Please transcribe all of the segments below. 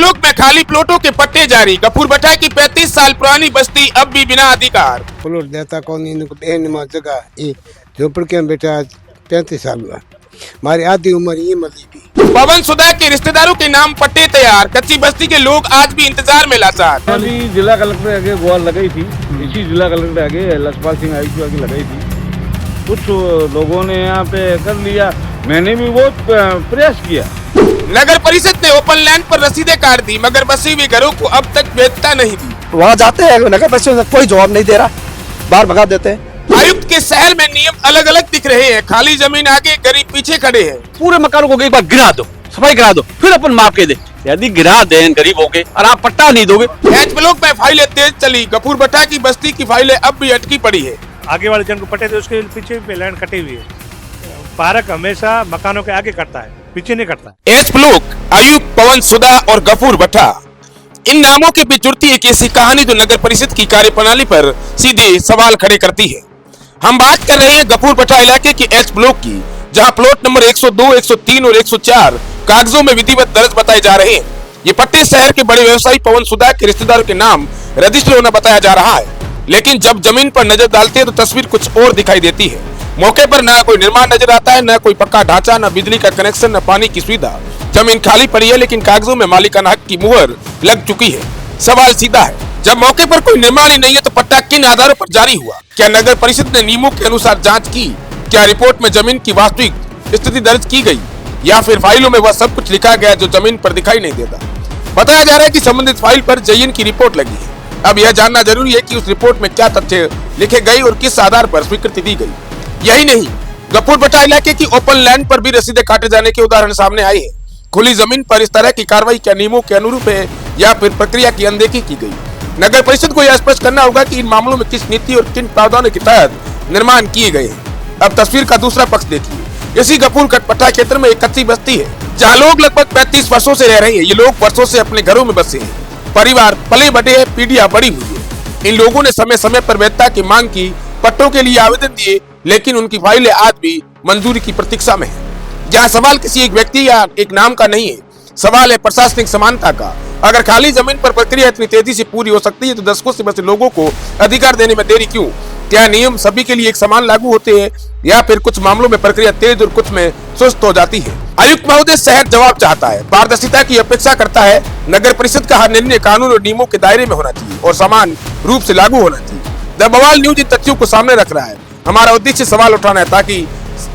Block में खाली प्लॉटों के पट्टे जारी। गफूरभट्टा की 35 साल पुरानी बस्ती अब भी बिना अधिकार। प्लॉट देता कौन इनको बेनमा जगह ये झोपड़के में बैठा 35 साल हुआ। हमारी आधी उम्र ये मरी थी। पवन सुधा के रिश्तेदारों के नाम पट्टे तैयार। कच्ची बस्ती के लोग आज भी इंतजार में लाचार। अभी जिला कलेक्टर आगे गुहार लगाई थी, इसी जिला कलेक्टर आगे लखपाल सिंह आयुक्त आगे लगाई थी। कुछ लोगों ने यहाँ पे कर लिया, मैंने भी बहुत प्रयास किया। नगर परिषद ने ओपन लैंड पर रसीदें काट दी, मगर बसी हुई घरों को अब तक बेचता नहीं दी। वहाँ जाते हैं नगर परिषद कोई जवाब नहीं दे रहा, बाहर भगा देते हैं। आयुक्त के शहर में नियम अलग अलग दिख रहे हैं। खाली जमीन आगे, गरीब पीछे खड़े हैं। पूरे मकानों को एक बार गिरा दो, सफाई करा दो, फिर अपन माप के दे। यदि गिरा दें गरीबों के और आप पट्टा नहीं दोगे। एच ब्लॉक में फाइलें तेज चली। गफूरभट्टा की बस्ती की फाइलें अब भी अटकी पड़ी है। आगे वाले जन को पट्टे थे, उसके पीछे पे लैंड कटी हुई है। पार्क हमेशा मकानों के आगे कटता है, पीछे नहीं कटता। एच ब्लॉक, आयुक्त पवन सुधा और गफूरभट्टा, इन नामों के बीच जुड़ती एक ऐसी कहानी जो नगर परिषद की कार्यप्रणाली पर सीधे सवाल खड़े करती है। हम बात कर रहे हैं गफूरभट्टा इलाके के एच ब्लॉक की, जहां प्लॉट नंबर 102, 103 और 104 कागजों में विधिवत दर्ज बताए जा रहे हैं। ये पट्टे शहर के बड़े व्यवसायी पवन सुधा के रिश्तेदारों के नाम रजिस्टर होना बताया जा रहा है, लेकिन जब जमीन पर नजर डालते हैं तो तस्वीर कुछ और दिखाई देती है। मौके पर ना कोई निर्माण नजर आता है, ना कोई पक्का ढांचा, ना बिजली का कनेक्शन, ना पानी की सुविधा। जमीन खाली पड़ी है, लेकिन कागजों में मालिकाना हक की मुहर लग चुकी है। सवाल सीधा है, जब मौके पर कोई निर्माण ही नहीं है तो पट्टा किन आधारों पर जारी हुआ? क्या नगर परिषद ने नियमों के अनुसार जांच की? क्या रिपोर्ट में जमीन की वास्तविक स्थिति दर्ज की गई, या फिर फाइलों में वह सब कुछ लिखा गया जो जमीन पर दिखाई नहीं देता? बताया जा रहा है कि संबंधित फाइल पर जयन की रिपोर्ट लगी है। अब यह जानना जरूरी है कि उस रिपोर्ट में क्या तथ्य लिखे गए और किस आधार पर स्वीकृति दी गई। यही नहीं, गफूरभट्टा इलाके की ओपन लैंड पर भी रसीदें काटे जाने के उदाहरण सामने आए हैं। खुली जमीन पर इस तरह की कार्रवाई क्या नियमों के अनुरूप है, या फिर प्रक्रिया की अनदेखी की गई? नगर परिषद को यह स्पष्ट करना होगा कि इन मामलों में किस नीति और किन प्रावधानों के तहत निर्माण किए गए हैं। अब तस्वीर का दूसरा पक्ष देखिए। इसी गफूरभट्टा क्षेत्र में एक कच्ची बस्ती है, जहाँ लोग लगभग 35 वर्षों से रह रहे हैं। ये लोग वर्षों से अपने घरों में बसे हैं। परिवार पले बढ़े हैं, पीढ़ियां बड़ी हुई है। इन लोगों ने समय समय पर वैधता की मांग की, पट्टों के लिए आवेदन दिए, लेकिन उनकी फाइलें आज भी मंजूरी की प्रतीक्षा में है। यहाँ सवाल किसी एक व्यक्ति या एक नाम का नहीं है, सवाल है प्रशासनिक समानता का। अगर खाली जमीन पर प्रक्रिया इतनी तेजी से पूरी हो सकती है तो दशकों से बसे लोगों को अधिकार देने में देरी क्यों? क्या नियम सभी के लिए एक समान लागू होते हैं, या फिर कुछ मामलों में प्रक्रिया तेज और कुछ में सुस्त हो जाती है? आयुक्त महोदय, शहर जवाब चाहता है, पारदर्शिता की अपेक्षा करता है। नगर परिषद का हर निर्णय कानून और नियमों के दायरे में होना चाहिए और समान रूप से लागू होना चाहिए। द बवाल न्यूज इन तथ्यों को सामने रख रहा है। हमारा उद्देश्य सवाल उठाना है ताकि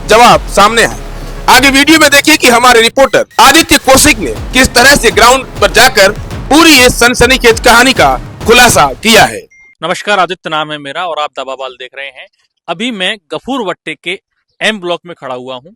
जवाब सामने आए। आगे वीडियो में देखिए कि हमारे रिपोर्टर आदित्य कौशिक ने किस तरह से ग्राउंड पर जाकर पूरी ये सनसनीखेज कहानी का खुलासा किया है। नमस्कार, आदित्य नाम है मेरा और आप दबाबाल देख रहे हैं। अभी मैं गफूरभट्टे के एम ब्लॉक में खड़ा हुआ हूं।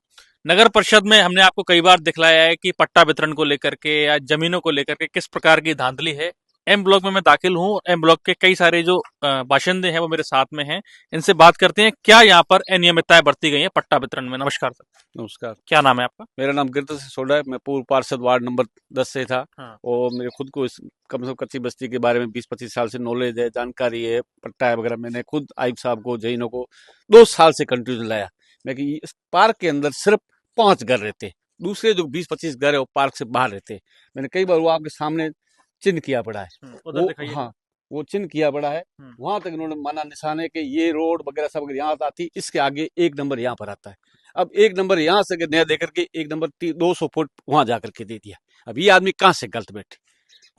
नगर परिषद में हमने आपको कई बार दिखलाया है कि पट्टा वितरण को लेकर के या जमीनों को लेकर के किस प्रकार की धांधली है। एम ब्लॉक में मैं दाखिल हूं। एम ब्लॉक के कई सारे जो बाशिंदे हैं वो मेरे साथ में हैं। इनसे बात करते हैं क्या यहाँ पर अनियमितताएं बरती गई हैं पट्टा वितरण में। नमस्कार सर। नमस्कार, क्या नाम है आपका? मेरा नाम गिरधर सिंह सोडा है। मैं पूर्व पार्षद वार्ड नंबर 10 से था। हाँ। और मेरे खुद को कम से कम कच्ची बस्ती के बारे में 20-25 साल से नॉलेज है, जानकारी है, पट्टा है वगैरह। मैंने खुद आयुक्त साहब को, जैनों को 2 साल से कंटिन्यू लाया। मैं कि इस पार्क के अंदर सिर्फ 5 घर रहते, दूसरे जो 20-25 घर है वो पार्क से बाहर रहते। मैंने कई बार वो आपके सामने चिन्ह किया पड़ा है, उधर दिखाइए। हाँ, वो चिन्ह किया पड़ा है। वहां तक इन्होंने माना निशान है कि ये रोड वगैरह सब अगर यहाँ आती, इसके आगे 1 नंबर यहाँ पर आता है। अब 1 नंबर यहाँ से नया देकर के 1 नंबर 200 फुट वहां जाकर के दे दिया। अब ये आदमी कहाँ से गलत बैठे?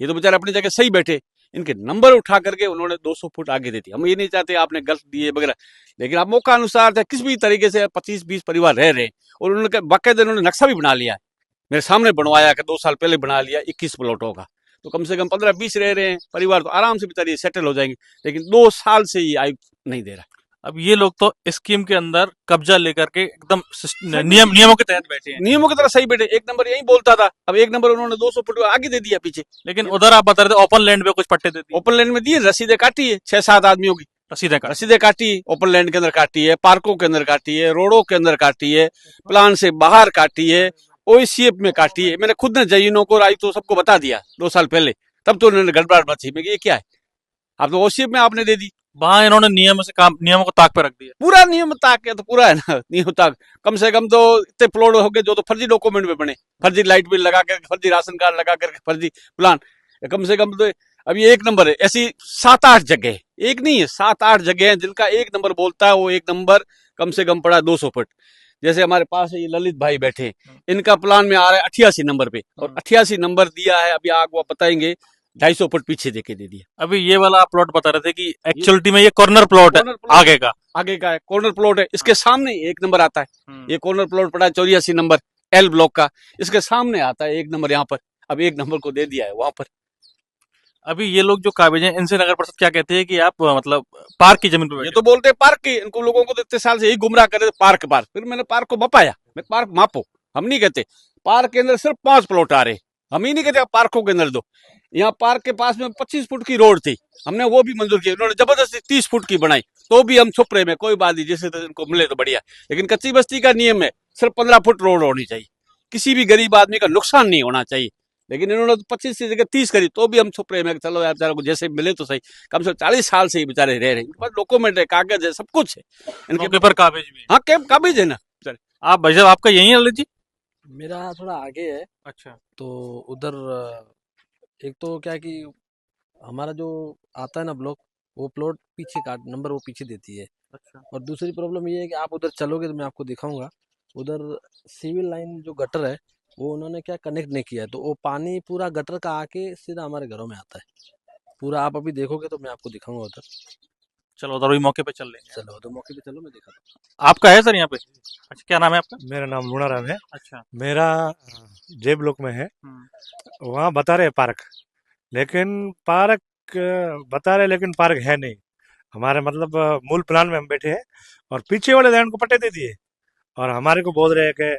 ये तो बेचारे अपनी जगह सही बैठे, इनके नंबर उठा करके उन्होंने 200 फुट आगे दे दिया। हम ये नहीं चाहते आपने गलत दिए वगैरह, लेकिन आप मौका अनुसार चाहे किस भी तरीके से 25-20 परिवार रह रहे हैं और उन्होंने बाकायदा उन्होंने नक्शा भी बना लिया है, मेरे सामने बनवाया कि 2 साल पहले बना लिया 21 प्लॉटों का। तो कम से कम 15-20 रह रहे हैं परिवार, तो आराम से बेचारे सेटल हो जाएंगे। लेकिन 2 साल से ये आयुक्त नहीं दे रहा। अब ये लोग तो स्कीम के अंदर कब्जा लेकर के एकदम नियमों के तहत बैठे हैं। नियमों की तरह सही बैठे। 1 नंबर यही बोलता था, अब 1 नंबर उन्होंने 200 फुट आगे दे दिया पीछे। लेकिन उधर आप बता रहे थे ओपन लैंड पे कुछ पट्टे देते। ओपन लैंड में दिए, रसीदें काटी है 6-7 आदमियों की रसीदें काटी, ओपन लैंड के अंदर काटी है, पार्कों के अंदर काटी है, रोडों के अंदर काटी है, प्लान से बाहर काटी है, ओसीएफ में काटी है। मैंने खुद ने जैनों को, आयुक्तों सबको बता दिया 2 साल पहले, तब तो उन्होंने गड़बड़ मची। मैं ये क्या है, आप तो ओसीएफ में आपने दे दी, वहां इन्होंने नियमों को ताक पे रख दिया। पूरा नियम ताक है तो पूरा है ना नियम ताक। कम से कम तो इतने प्लॉट हो गए जो तो फर्जी डॉक्यूमेंट में बने, फर्जी लाइट बिल लगा कर, फर्जी राशन कार्ड लगा कर, फर्जी प्लान। कम से कम तो अब ये एक नंबर है। ऐसी 7-8 जगह, एक नहीं है 7-8 जगह हैं जिनका एक नंबर बोलता है। वो एक नंबर कम से कम पड़ा 200 फुट। जैसे हमारे पास है ये ललित भाई बैठे हैं, इनका प्लान में आ रहा है 88 नंबर पे, और 88 नंबर दिया है। अभी आगे वो बताएंगे 250 फुट पीछे देके दे दिया। अभी ये वाला आप प्लॉट बता रहे थे कि एक्चुअलिटी में ये कॉर्नर प्लॉट है, कॉर्नर प्लॉट आगे का आगे का है, कॉर्नर प्लॉट है। इसके सामने एक नंबर आता है। ये कॉर्नर प्लॉट पड़ा है 84 नंबर एल ब्लॉक का, इसके सामने आता है एक नंबर यहाँ पर। अब एक नंबर को दे दिया है वहां पर। अभी ये लोग जो काबिज हैं इनसे नगर परिषद क्या कहते हैं कि आप मतलब पार्क की जमीन पे ये बैठे तो बोलते हैं पार्क की। इनको लोगों को तो इतने साल से यही गुमराह करे पार्क पार्क। फिर मैंने पार्क को मपाया, मैं पार्क मापो। हम नहीं कहते पार्क के अंदर सिर्फ 5 प्लॉट आ रहे, हम ही नहीं कहते पार्कों के अंदर दो। यहाँ पार्क के पास में 25 फुट की रोड थी, हमने वो भी मंजूर की। उन्होंने जबरदस्ती 30 फुट की बनाई, तो भी हम छुप रहे में कोई बात नहीं, जैसे तो इनको मिले तो बढ़िया। लेकिन कच्ची बस्ती का नियम है सिर्फ 15 फुट रोड होनी चाहिए, किसी भी गरीब आदमी का नुकसान नहीं होना चाहिए। लेकिन इन्होंने तो 25 की जगह 30 करी, तो भी हम छुप रहे हैं। चलो यार बेचारों को जैसे मिले तो सही। कम से कम 40 साल से ही बेचारे रह रहे हैं, इनके पास डॉक्यूमेंट है, कागज है, सब कुछ है इनके मौके पर काबिज भी है। हाँ कैब काबिज है ना। आप भाई साहब आपका यही है ललित जी? मेरा थोड़ा आगे है। अच्छा। तो उधर एक तो क्या है कि हमारा जो आता है ना ब्लॉक, वो प्लॉट पीछे का नंबर वो पीछे देती है। अच्छा। और दूसरी प्रॉब्लम ये है कि आप उधर चलोगे तो मैं आपको दिखाऊंगा, उधर सिविल लाइन जो गटर है वो उन्होंने क्या कनेक्ट नहीं किया है, तो वो पानी पूरा गटर का आके सीधा हमारे घरों में आता है पूरा। आप अभी देखोगे तो मैं आपको दिखाऊंगा उधर। चलो उधर भी मौके पे चल लेंगे। चलो तो मौके पे चलो, मैं दिखाता हूँ। आपका है सर यहाँ पे? अच्छा, क्या नाम है आपका? मेरा नाम लूणाराम है। अच्छा। मेरा जे ब्लॉक में है। वहाँ बता रहे पार्क, लेकिन पार्क बता रहे, लेकिन पार्क है नहीं हमारे। मतलब मूल प्लान में हम बैठे हैं और पीछे वाले लैंड को पट्टे दे दिए और हमारे को बोल रहे हैं कि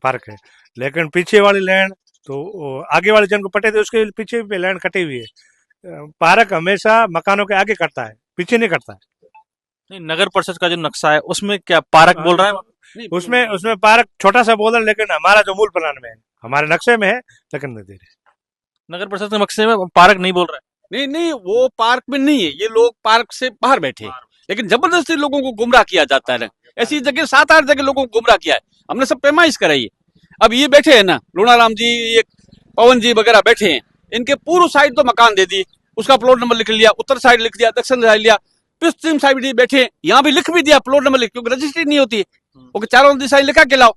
पार्क है। लेकिन पीछे वाली लैंड तो आगे वाले जन को पट्टे दे, उसके पीछे भी लैंड कटी हुई है। पार्क हमेशा मकानों के आगे कटता है, पीछे नहीं कटता है। नहीं, नगर परिषद का जो नक्शा है उसमें क्या पार्क बोल रहा है? उसमें पार्क छोटा सा बोल रहे हैं, लेकिन हमारा जो मूल प्लान में है, हमारे नक्शे में है, लेकिन नहीं दे रहे। नगर परिषद के नक्शे में पार्क नहीं बोल रहा है। नहीं नहीं, वो पार्क में नहीं है। ये लोग पार्क से बाहर बैठे हैं, लेकिन जबरदस्ती लोगों को गुमराह किया जाता है ना। ऐसी जगह 7-8 जगह लोगों को गुमराह किया है, हमने सब पैमाइश कराई है। अब ये बैठे हैं ना लूणाराम जी, ये पवन जी वगैरह बैठे हैं, इनके पूर्व साइड तो मकान दे दिए, उसका प्लॉट नंबर लिख लिया, उत्तर साइड लिख दिया, दक्षिण साइड लिया, पश्चिम साइड भी बैठे हैं, यहाँ भी लिख भी दिया प्लॉट नंबर लिख, क्योंकि रजिस्ट्री नहीं होती है। वो चारों दिशाएं लिखा के लाओ।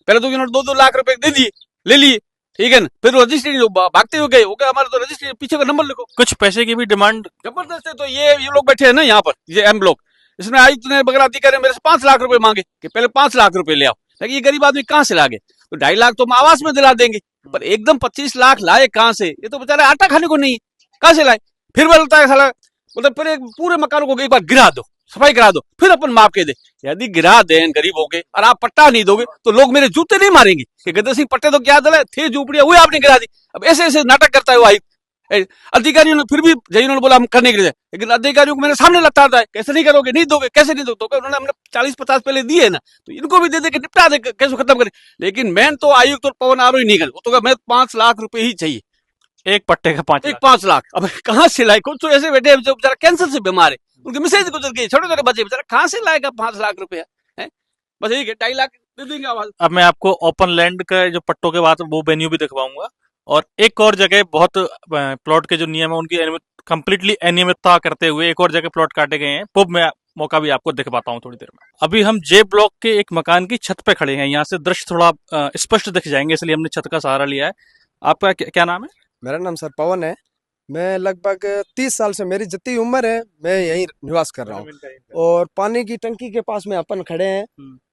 पहले तो इन्होंने 2-2 लाख रुपए दे दिए, ले लिए, ठीक है ना। फिर रजिस्ट्री भागते हुए गए, ओके हमारे तो रजिस्ट्री पीछे का नंबर लिखो। कुछ पैसे की भी डिमांड जबरदस्त है। तो ये लोग बैठे हैं ना यहाँ पर, ये एम ब्लॉक, इसमें आयुक्त ने वगैरह अधिकारी मेरे से 5 लाख रुपए मांगे कि पहले 5 लाख रुपए ले आओ। लेकिन ये गरीब आदमी कहाँ से लागे? तो 2.5 लाख तो हम आवास में दिला देंगे, पर एकदम 25 लाख लाए कहाँ से? ये तो बेचारे आटा खाने को नहीं है, कहाँ से लाए? फिर बोलता है साला, मतलब फिर एक पूरे मकान को एक बार गिरा दो, सफाई करा दो, फिर अपन माफ के दे। यदि गिरा दें गरीब हो गए और आप पट्टा नहीं दोगे तो लोग मेरे जूते नहीं मारेंगे कि गद्दर सिंह पट्टे तो क्या दल थे, झूपड़ियां हुई आपने गिरा दी। अब ऐसे ऐसे नाटक करता है वो आयुक्त। अधिकारियों ने फिर भी जय उन्होंने बोला हम करने के लिए, लेकिन अधिकारियों को मैंने सामने लता है, कैसे नहीं करोगे, नहीं दोगे, कैसे नहीं दोगे? तो उन्होंने हमने 40-50 पहले दिए ना, तो इनको भी दे दे के निपटा दे, कैसे खत्म करें। लेकिन मैन तो आयुक्त और पवन आरोही नहीं करे, तो मैं 5 लाख रुपए ही चाहिए, एक पट्टे का 5 एक 5 लाख। अब कहाँ से लाए? कुछ तो ऐसे बैठे जो बेचारा कैंसर से बीमार है, उनके मिसेज गुजर गई, छोटे छोटे बच्चे, बेचारा कहाँ से लाएगा 5 लाख रुपया? बस यही 2.5 लाख दे देंगे आवाज। अब मैं आपको ओपन लैंड का जो पट्टों के बाद वो वेन्यू भी दिखवाऊंगा, और एक और जगह बहुत प्लॉट के जो नियम है उनकी कंप्लीटली अनियमितता करते हुए एक और जगह प्लॉट काटे गए हैं, वो मैं मौका भी आपको दिखवाता हूँ थोड़ी देर में। अभी हम जे ब्लॉक के एक मकान की छत पे खड़े हैं, यहाँ से दृश्य थोड़ा स्पष्ट दिख जाएंगे, इसलिए हमने छत का सहारा लिया है। आपका क्या नाम है? मेरा नाम सर पवन है। मैं लगभग 30 साल से, मेरी जितनी उम्र है मैं यहीं निवास कर रहा हूँ। और पानी की टंकी के पास में अपन खड़े हैं,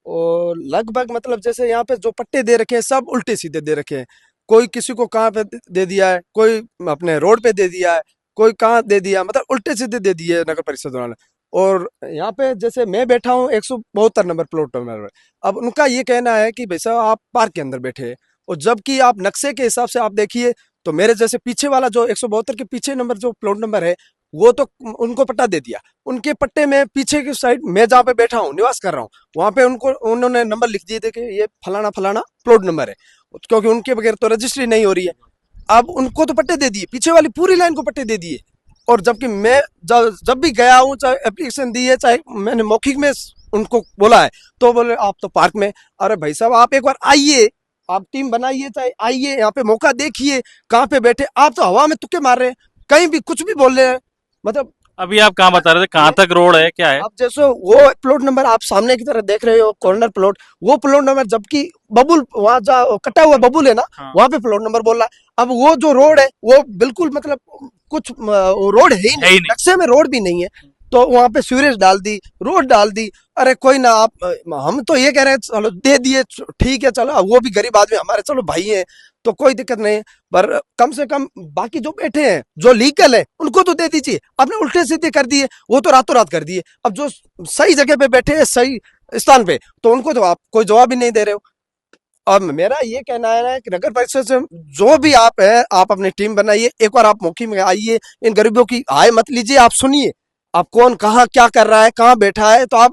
और लगभग मतलब जैसे यहाँ पे जो पट्टे दे रखे हैं सब उल्टे सीधे दे रखे हैं। कोई किसी को कहाँ पे दे दिया है, कोई अपने रोड पे दे दिया है, कोई कहाँ दे दिया, मतलब उल्टे सीधे दे दिए नगर परिषद वाले। और यहाँ पे जैसे मैं बैठा हूँ 172 नंबर प्लॉट नंबर। अब उनका ये कहना है कि भाई साहब आप पार्क के अंदर बैठे हैं, और जबकि आप नक्शे के हिसाब से आप देखिए तो मेरे जैसे पीछे वाला जो 172 के पीछे नंबर जो प्लॉट नंबर है वो तो उनको पट्टा दे दिया। उनके पट्टे में पीछे की साइड मैं जहाँ पे बैठा हूँ निवास कर रहा हूँ, वहां पे उन्होंने नंबर लिख दिए थे कि ये फलाना फलाना प्लॉट नंबर है, क्योंकि उनके बगैर तो रजिस्ट्री नहीं हो रही है। अब उनको तो पट्टे दे दिए, पीछे वाली पूरी लाइन को पट्टे दे दिए, और जबकि मैं जब भी गया हूँ, चाहे एप्लीकेशन दी है, चाहे मैंने मौखिक में उनको बोला है, तो बोले आप तो पार्क में। अरे भाई साहब, आप एक बार आइए, आप टीम बनाइए, चाहे आइए यहाँ पे मौका देखिए, कहाँ पे बैठे। आप तो हवा में तुक्के मार रहे हैं, कहीं भी कुछ भी बोल रहे हैं। मतलब अभी आप कहाँ बता रहे थे, कहाँ तक रोड है, क्या है? आप जैसे वो प्लॉट नंबर आप सामने की तरफ देख रहे हो, कॉर्नर प्लॉट, वो प्लॉट नंबर, जबकि बबुल वहां जा कटा हुआ बबुल है ना, हाँ। वहां पे प्लॉट नंबर बोल रहा है। अब वो जो रोड है वो बिल्कुल मतलब कुछ रोड है ही नहीं, नक्शे में रोड भी नहीं है, तो वहां पे सीवरेज डाल दी, रोड डाल दी। अरे कोई ना, आप हम तो ये कह रहे हैं चलो दे दिए, ठीक है, चलो वो भी गरीब आदमी हमारे, चलो भाई है तो कोई दिक्कत नहीं है, पर कम से कम बाकी जो बैठे हैं, जो लीगल है, उनको तो दे दीजिए। आपने उल्टे सीधे कर दिए, वो तो रातों रात कर दिए। अब जो सही जगह पे बैठे हैं, सही स्थान पे, तो उनको तो आप कोई जवाब ही नहीं दे रहे हो। अब मेरा ये कहना है कि नगर परिषद से जो भी आप है, आप अपनी टीम बनाइए, एक बार आप मौके में आइए, इन गरीबों की हाय मत लीजिए, आप सुनिए आप कौन कहाँ क्या कर रहा है, कहाँ बैठा है। तो आप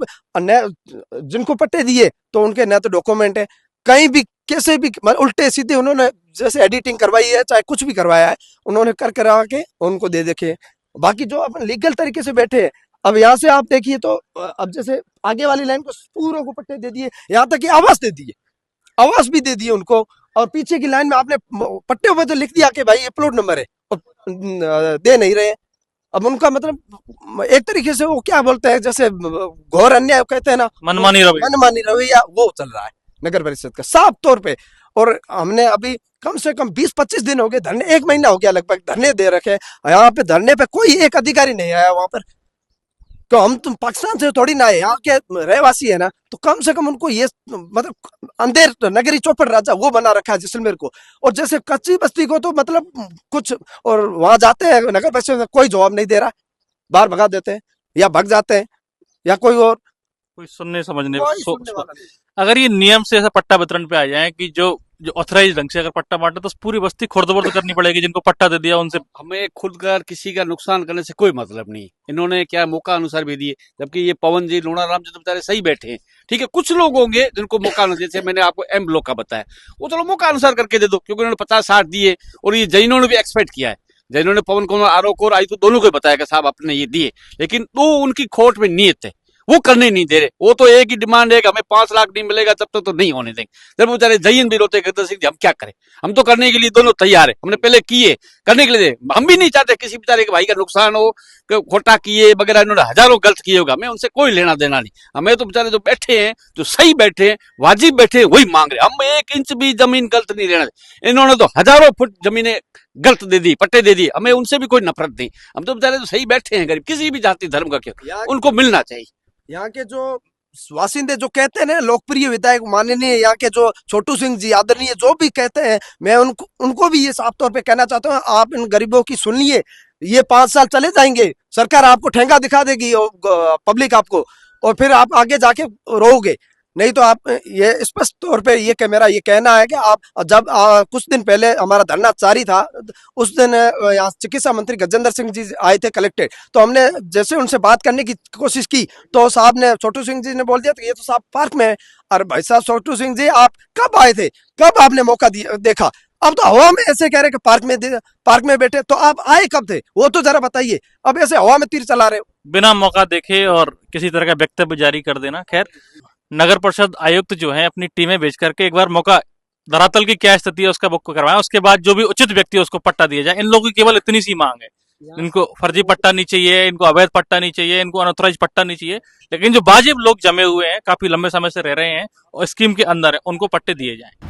जिनको पट्टे दिए तो उनके न तो डॉक्यूमेंट है, कहीं भी कैसे भी उल्टे सीधे उन्होंने जैसे एडिटिंग करवाई है, चाहे कुछ भी करवाया है, उन्होंने कर करा के उनको दे देखे। बाकी जो अपन लीगल तरीके से बैठे हैं, अब यहाँ से आप देखिए तो अब जैसे आगे वाली लाइन को पूरों को पट्टे दे दिए, यहाँ तक कि आवास दे दिए, आवास भी दे दिए उनको। और पीछे की लाइन में आपने पट्टे पर तो लिख दिया कि भाई ये प्लॉट नंबर है, और दे नहीं रहे। अब उनका मतलब एक तरीके से वो क्या बोलते हैं, जैसे घोर अन्याय कहते हैं ना, मनमानी रवैया वो चल रहा है नगर परिषद का साफ तौर पे। और हमने अभी कम से कम 20-25 दिन हो गए धरने, 1 महीना हो गया लगभग धरने दे रखे हैं। यहाँ पे धरने पे कोई एक अधिकारी नहीं आया वहां पर। तो हम तुम पाकिस्तान से थोड़ी ना है, यहाँ के रहवासी है ना, तो कम से कम उनको ये मतलब अंधेर नगरी चौपड़ राजा वो बना रखा है जैसलमेर को। और जैसे कच्ची बस्ती को तो मतलब कुछ, और वहां जाते हैं नगर परिषद में कोई जवाब नहीं दे रहा, बाहर भगा देते हैं या भग जाते हैं या कोई और कोई सुनने समझने कोई सुनने वाला नहीं। अगर ये नियम से ऐसा पट्टा वितरण पे आ जाए कि जो ऑथराइज ढंग से अगर पट्टा बांटे, तो पूरी बस्ती खुर्द-बुर्द करनी पड़ेगी, जिनको पट्टा दे दिया उनसे। हमें खुद कर किसी का नुकसान करने से कोई मतलब नहीं। इन्होंने क्या मौका अनुसार भी दिए, जबकि ये पवन जी, लोनाराम जी तो बेचारे सही बैठे हैं। ठीक है, कुछ लोग होंगे जिनको मौका, जैसे मैंने आपको एम ब्लॉक का बताया, वो चलो मौका अनुसार करके दे दो, क्योंकि उन्होंने 50-60 दिए। और ये जैनों ने भी एक्सपेक्ट किया है, जैनों ने पवन कुमार, आरोप और आई तो दोनों को बताया कि साहब आपने ये दिए, लेकिन तो उनकी खोट में नियत है, वो करने नहीं दे रहे। वो तो एक ही डिमांड है कि हमें 5 लाख नहीं मिलेगा तब तक तो नहीं होने देंगे। जब बेचारे जैन भी रोते कहते सिंह जी हम क्या करें, हम तो करने के लिए दोनों तैयार है, हमने पहले किए, करने के लिए हम भी नहीं चाहते किसी बेचारे के भाई का नुकसान हो, खोटा किए वगैरह, इन्होंने हजारों गलत किए होगा, हमें उनसे कोई लेना देना नहीं। हमें तो बेचारे जो बैठे हैं, जो सही बैठे हैं, वाजिब बैठे हैं, वही मांग रहे। हम 1 इंच भी जमीन गलत नहीं लेना। इन्होंने तो हजारों फुट जमीनें गलत दे दी, पट्टे दे दिए, हमें उनसे भी कोई नफरत नहीं। हम तो बेचारे तो सही बैठे हैं, गरीब, किसी भी जाति धर्म का क्यों, उनको मिलना चाहिए। यहाँ के जो वासिंदे जो कहते हैं ना, लोकप्रिय विधायक माननीय यहाँ के जो छोटू सिंह जी आदरणीय जो भी कहते हैं, मैं उनको भी ये साफ तौर पे कहना चाहता हूँ, आप इन गरीबों की सुनिए। ये 5 साल चले जाएंगे, सरकार आपको ठेंगा दिखा देगी, पब्लिक आपको, और फिर आप आगे जाके रोओगे। नहीं तो आप ये स्पष्ट तौर पे ये मेरा ये कहना है कि आप जब कुछ दिन पहले हमारा धरना जारी था, उस दिन यहाँ चिकित्सा मंत्री गजेंद्र सिंह जी आए थे कलेक्टेड, तो हमने जैसे उनसे बात करने की कोशिश की, तो साहब ने, छोटू सिंह जी ने बोल दिया कि ये तो साहब पार्क में है। अरे भाई साहब छोटू सिंह जी, आप कब आए थे, कब आपने मौका देखा? अब तो हवा में ऐसे कह रहे कि पार्क में बैठे, तो आप आए कब थे वो तो जरा बताइए। अब ऐसे हवा में तीर चला रहे हो, बिना मौका देखे और किसी तरह का वक्तव्य जारी कर देना। खैर, नगर परिषद आयुक्त जो है अपनी टीमें भेज करके एक बार मौका, धरातल की क्या स्थिति है उसका बुक करवाएं, उसके बाद जो भी उचित व्यक्ति है उसको पट्टा दिया जाए। इन लोगों की केवल इतनी सी मांग है, इनको फर्जी पट्टा नहीं चाहिए, इनको अवैध पट्टा नहीं चाहिए, इनको अनऑथराइज पट्टा नहीं चाहिए, लेकिन जो वाजिब लोग जमे हुए हैं, काफी लंबे समय से रह रहे हैं और स्कीम के अंदर है, उनको पट्टे दिए जाएं।